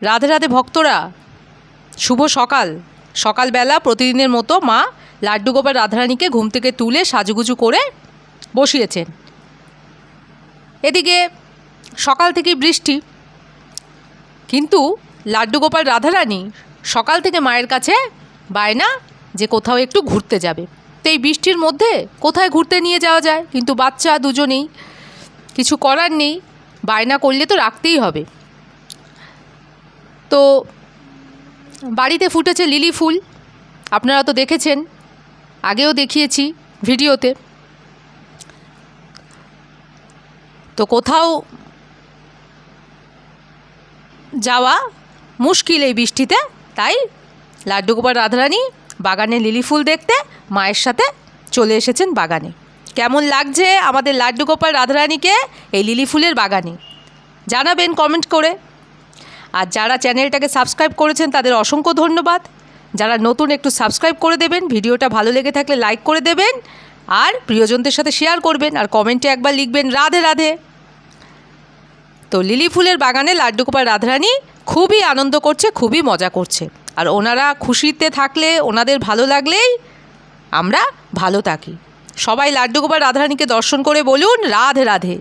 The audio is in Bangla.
রাধে রাধে ভক্তরা, শুভ সকাল। সকালবেলা প্রতিদিনের মতো মা লাড্ডু গোপাল রাধারানীকে ঘুম থেকে তুলে সাজুগুজু করে বসিয়েছেন। এদিকে সকাল থেকেই বৃষ্টি, কিন্তু লাড্ডু গোপাল রাধারানী সকাল থেকে মায়ের কাছে বায়না যে কোথাও একটু ঘুরতে যাবে। তো এই বৃষ্টির মধ্যে কোথায় ঘুরতে নিয়ে যাওয়া যায়, কিন্তু বাচ্চা দুজনেই, কিছু করার নেই, বায়না করলে তো রাখতেই হবে। তো বাড়িতে ফুটেছে লিলি ফুল, আপনারা তো দেখেছেন, আগেও দেখিয়েছি ভিডিওতে। তো কোথাও যাওয়া মুশকিল এই বৃষ্টিতে, তাই লাড্ডু গোপাল রাধারানী বাগানে লিলি ফুল দেখতে মায়ের সাথে চলে এসেছেন বাগানে। কেমন লাগছে আমাদের লাড্ডু গোপাল রাধারানীকে এই লিলি ফুলের বাগানে, জানাবেন কমেন্ট করে। আর যারা চ্যানেলটাকে সাবস্ক্রাইব করেছেন তাদের অসংখ্য ধন্যবাদ। যারা নতুন একটু সাবস্ক্রাইব করে দেবেন, ভিডিওটা ভালো লেগে থাকলে লাইক করে দেবেন, আর প্রিয়জনদের সাথে শেয়ার করবেন, আর কমেন্টে একবার লিখবেন রাধে রাধে। তো লিলি ফুলের বাগানে লাড্ডু গোপাল রাধারানী খুবই আনন্দ করছে, খুবই মজা করছে। আর ওনারা খুশিতে থাকলে, ওনাদের ভালো লাগলেই আমরা ভালো থাকি। সবাই লাড্ডু গোপাল রাধারানীকে দর্শন করে বলুন রাধে রাধে।